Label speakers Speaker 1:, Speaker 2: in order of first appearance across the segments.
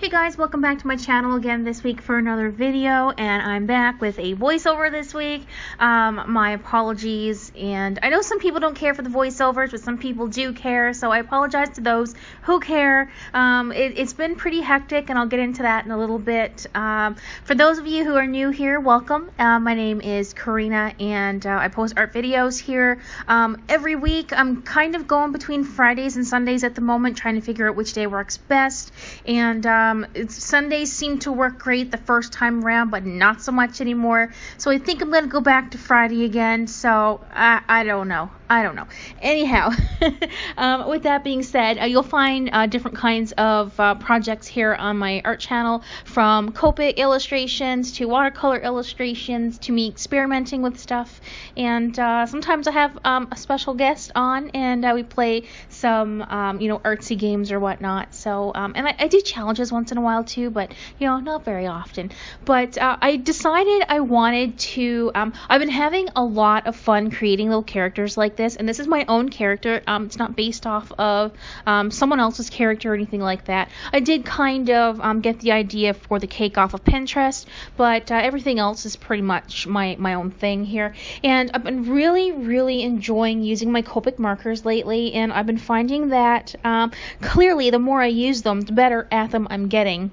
Speaker 1: Hey guys, welcome back to my channel again this week for another video, and I'm back with a voiceover this week. My apologies, and I know some people don't care for the voiceovers, but some people do care, so I apologize to those who care. It's been pretty hectic, and I'll get into that in a little bit. For those of you who are new here, welcome. My name is Karina, and I post art videos here every week. I'm kind of going between Fridays and Sundays at the moment, trying to figure out which day works best, and Sundays seem to work great the first time around, but not so much anymore. So I think I'm going to go back to Friday again. So I don't know. Anyhow, with that being said, you'll find different kinds of projects here on my art channel, from Copic illustrations to watercolor illustrations to me experimenting with stuff. And sometimes I have a special guest on, and we play some, artsy games or whatnot. So, and I do challenges once in a while too, but, not very often. But I decided I wanted to, I've been having a lot of fun creating little characters like this, and this is my own character. It's not based off of someone else's character or anything like that. I did kind of get the idea for the cake off of Pinterest, but everything else is pretty much my own thing here. And I've been really enjoying using my Copic markers lately, and I've been finding that clearly the more I use them, the better at them I'm getting.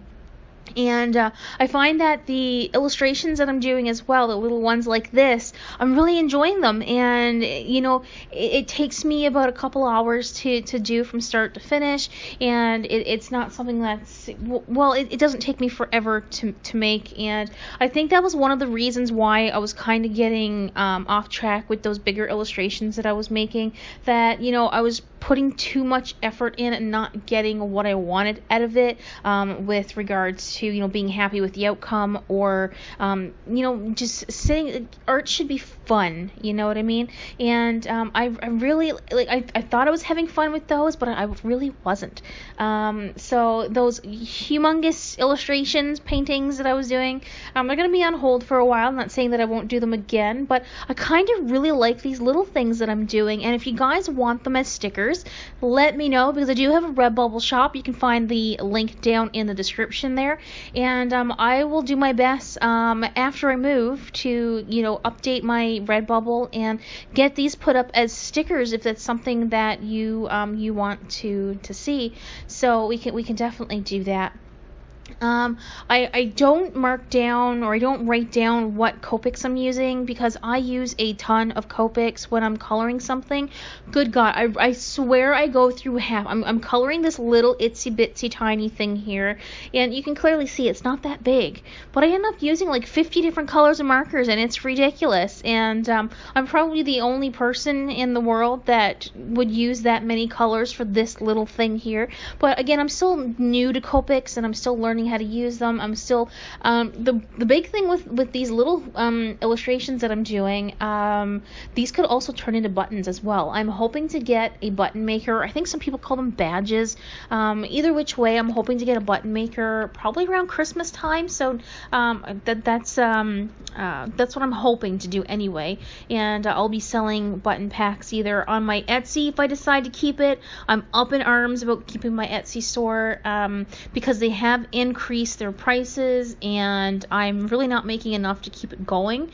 Speaker 1: And I find that the illustrations that I'm doing as well, the little ones like this, I'm really enjoying them. And, it takes me about a couple hours to do from start to finish. And it's not something that's, well, it doesn't take me forever to make. And I think that was one of the reasons why I was kind of getting off track with those bigger illustrations that I was making. That, I was putting too much effort in and not getting what I wanted out of it, with regards to, being happy with the outcome, or, just sitting. Art should be fun, you know what I mean? And I really, I thought I was having fun with those, but I really wasn't. So those humongous illustrations, paintings that I was doing, they're going to be on hold for a while. I'm not saying that I won't do them again, but I kind of really like these little things that I'm doing. And if you guys want them as stickers, let me know, because I do have a Redbubble shop. You can find the link down in the description there. And I will do my best after I move to, update my Redbubble and get these put up as stickers if that's something that you you want to see. So we can definitely do that. I don't mark down, or I don't write down what Copics I'm using, because I use a ton of Copics when I'm coloring something. Good God, I swear I go through half. I'm coloring this little itsy bitsy tiny thing here, and you can clearly see it's not that big, but I end up using like 50 different colors of markers, and it's ridiculous. And I'm probably the only person in the world that would use that many colors for this little thing here. But again, I'm still new to Copics, and I'm still learning how to use them. I'm still the big thing with these little illustrations that I'm doing, these could also turn into buttons as well. I'm hoping to get a button maker. I think some people call them badges. Either which way, I'm hoping to get a button maker probably around Christmas time. So that's what I'm hoping to do anyway. And I'll be selling button packs either on my Etsy if I decide to keep it. I'm up in arms about keeping my Etsy store because they have increased their prices, and I'm really not making enough to keep it going.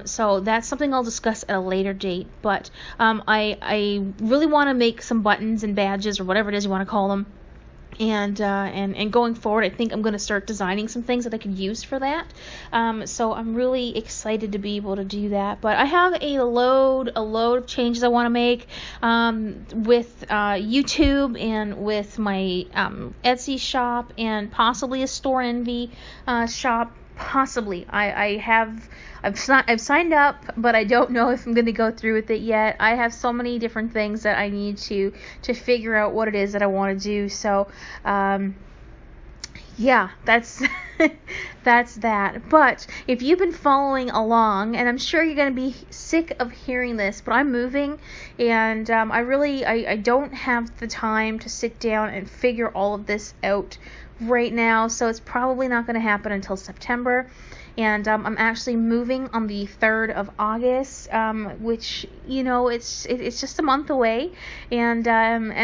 Speaker 1: So that's something I'll discuss at a later date. But I really want to make some buttons and badges, or whatever it is you want to call them. And going forward, I think I'm going to start designing some things that I could use for that. So I'm really excited to be able to do that. But I have a load of changes I want to make with YouTube, and with my Etsy shop, and possibly a Store Envy shop. Possibly. I've signed up, but I don't know if I'm going to go through with it yet. I have so many different things that I need to figure out what it is that I want to do. So, yeah, that's that's that. But if you've been following along, and I'm sure you're going to be sick of hearing this, but I'm moving, and I don't have the time to sit down and figure all of this out right now, so it's probably not going to happen until September. and I'm actually moving on the 3rd of August, which, you know, it's just a month away, and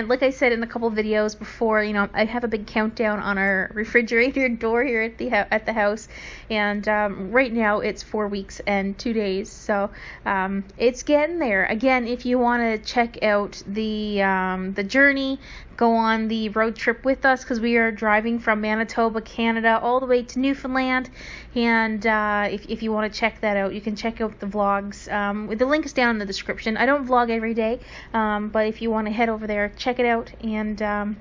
Speaker 1: like I said in a couple of videos before, you know, I have a big countdown on our refrigerator door here at the house, and right now it's 4 weeks and 2 days, so it's getting there. Again, if you want to check out the journey, go on the road trip with us, because we are driving from Manitoba, Canada, all the way to Newfoundland, and if you want to check that out, you can check out the vlogs. The link is down in the description. I don't vlog every day, but if you want to head over there, check it out, and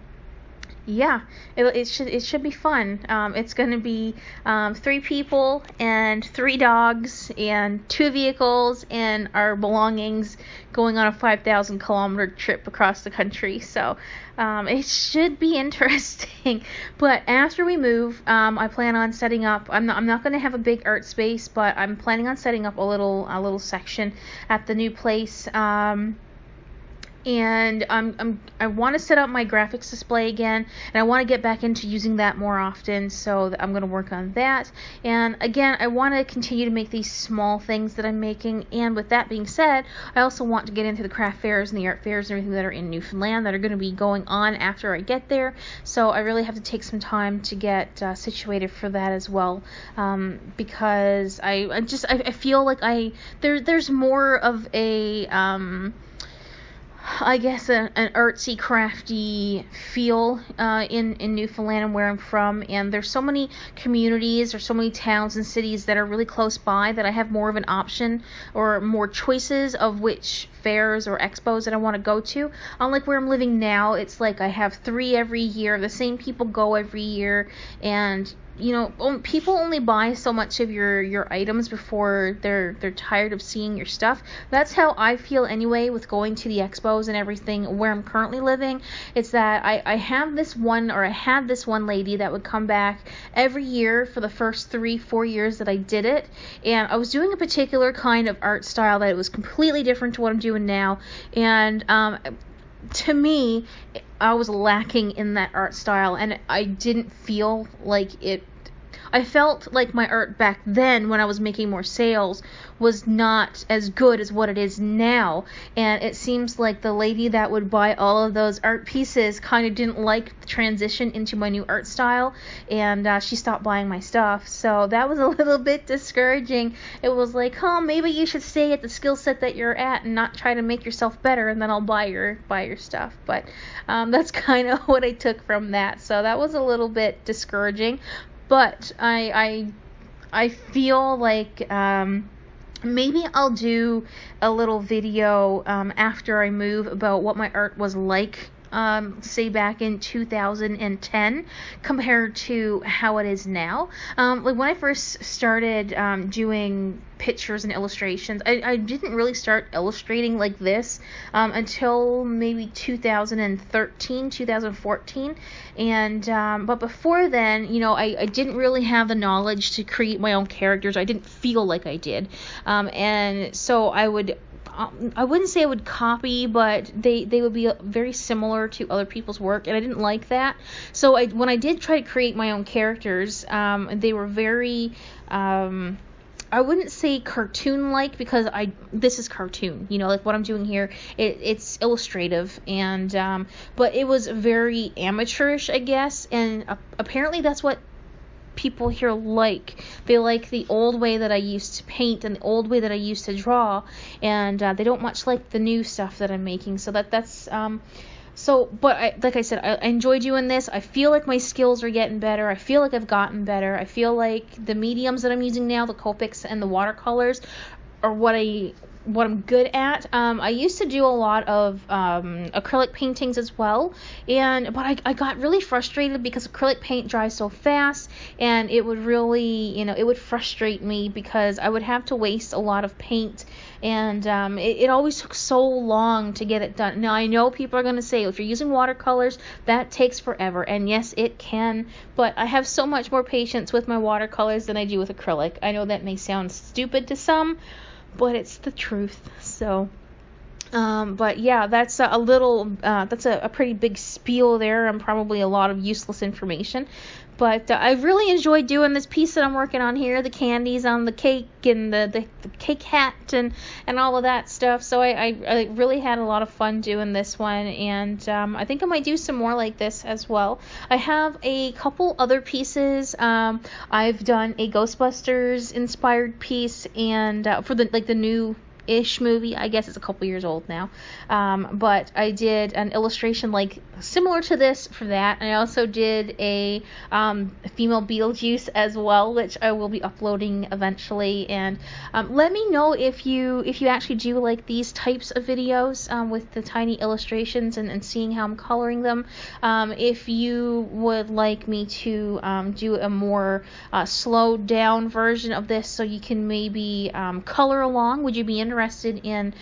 Speaker 1: yeah, it should be fun. It's going to be 3 people and 3 dogs and 2 vehicles and our belongings going on a 5,000 kilometer trip across the country. So it should be interesting. But after we move, I plan on setting up. I'm not going to have a big art space, but I'm planning on setting up a little section at the new place. And I want to set up my graphics display again, and I want to get back into using that more often, so I'm going to work on that. And again, I want to continue to make these small things that I'm making, and with that being said, I also want to get into the craft fairs and the art fairs and everything that are in Newfoundland that are going to be going on after I get there, so I really have to take some time to get situated for that as well, because I feel like there's more of a I guess an artsy, crafty feel in Newfoundland and where I'm from, and there's so many communities or so many towns and cities that are really close by that I have more of an option or more choices of which fairs or expos that I want to go to. Unlike where I'm living now, it's like I have 3 every year, the same people go every year, and you know, people only buy so much of your items before they're tired of seeing your stuff. That's how I feel anyway with going to the expos and everything where I'm currently living. It's that I had this one lady that would come back every year for the first 3-4 years that I did it, and I was doing a particular kind of art style that it was completely different to what I'm doing now, and to me, I was lacking in that art style, and I didn't feel like it. I felt like my art back then, when I was making more sales, was not as good as what it is now. And it seems like the lady that would buy all of those art pieces kind of didn't like the transition into my new art style, and she stopped buying my stuff. So that was a little bit discouraging. It was like, oh, maybe you should stay at the skill set that you're at and not try to make yourself better, and then I'll buy your stuff. But that's kind of what I took from that. So that was a little bit discouraging. But I feel like maybe I'll do a little video after I move about what my art was like, say back in 2010 compared to how it is now. Like when I first started doing pictures and illustrations, I didn't really start illustrating like this until maybe 2013, 2014, and but before then, you know, I didn't really have the knowledge to create my own characters. I didn't feel like I did, and so I wouldn't say I would copy, but they would be very similar to other people's work, and I didn't like that. So when I did try to create my own characters, they were very I wouldn't say cartoon-like, because this is cartoon, you know, like what I'm doing here, it's illustrative, and but it was very amateurish, I guess, and apparently that's what people here like. They like the old way that I used to paint and the old way that I used to draw, and they don't much like the new stuff that I'm making. So that's but like I said, I enjoy doing this. I feel like my skills are getting better. I feel like I've gotten better. I feel like the mediums that I'm using now, the Copics and the watercolors, are what I'm good at. I used to do a lot of acrylic paintings as well, but I got really frustrated because acrylic paint dries so fast, and it would really, you know, it would frustrate me because I would have to waste a lot of paint, and it always took so long to get it done. Now I know people are going to say, if you're using watercolors, that takes forever, and yes, it can, but I have so much more patience with my watercolors than I do with acrylic. I know that may sound stupid to some, but it's the truth. So But yeah, that's a little, that's a pretty big spiel there, and probably a lot of useless information. But I really enjoyed doing this piece that I'm working on here, the candies on the cake and the cake hat and all of that stuff. So I really had a lot of fun doing this one, and I think I might do some more like this as well. I have a couple other pieces. I've done a Ghostbusters inspired piece, and for the new-ish movie. I guess it's a couple years old now, but I did an illustration similar to this for that. And I also did a female Beetlejuice as well, which I will be uploading eventually. And let me know if you actually do like these types of videos with the tiny illustrations and seeing how I'm coloring them. If you would like me to do a more slowed down version of this, so you can maybe color along. Would you be interested in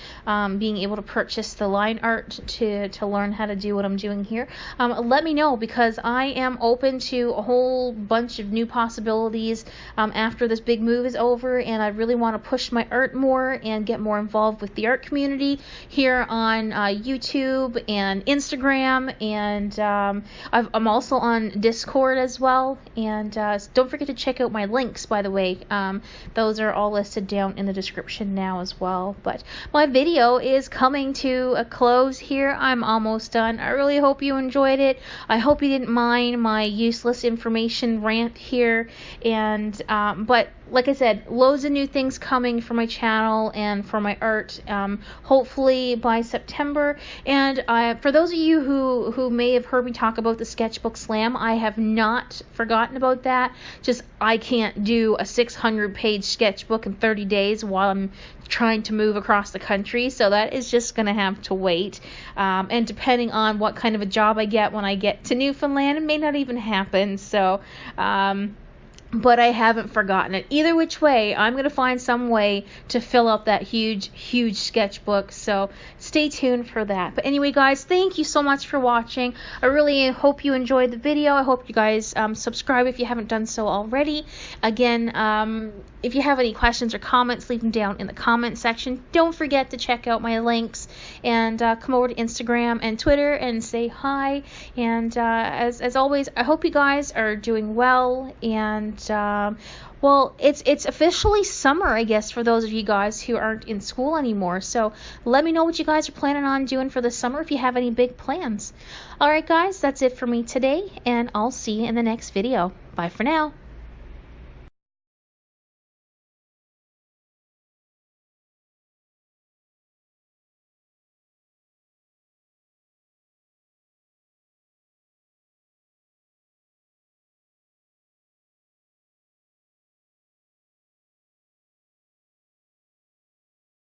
Speaker 1: being able to purchase the line art to learn how to do what I'm doing here? Let me know, because I am open to a whole bunch of new possibilities after this big move is over, and I really want to push my art more and get more involved with the art community here on YouTube and Instagram, and I'm also on Discord as well. And don't forget to check out my links, by the way. Those are all listed down in the description now as well. But my video is coming to a close here. I'm almost done. I really hope you enjoyed it. I hope you didn't mind my useless information rant here. And but like I said, loads of new things coming for my channel and for my art, hopefully by September. And for those of you who may have heard me talk about the Sketchbook Slam, I have not forgotten about that. Just I can't do a 600-page sketchbook in 30 days while I'm trying to move across the country, so that is just gonna have to wait. And depending on what kind of a job I get when I get to Newfoundland, it may not even happen. So but I haven't forgotten it. Either which way, I'm going to find some way to fill up that huge sketchbook, so stay tuned for that. But anyway, guys, thank you so much for watching. I really hope you enjoyed the video. I hope you guys subscribe if you haven't done so already. Again, if you have any questions or comments, leave them down in the comment section. Don't forget to check out my links, and come over to Instagram and Twitter and say hi. And as always, I hope you guys are doing well. And well, it's officially summer, I guess, for those of you guys who aren't in school anymore. So let me know what you guys are planning on doing for the summer, if you have any big plans. Alright guys, that's it for me today, and I'll see you in the next video. Bye for now.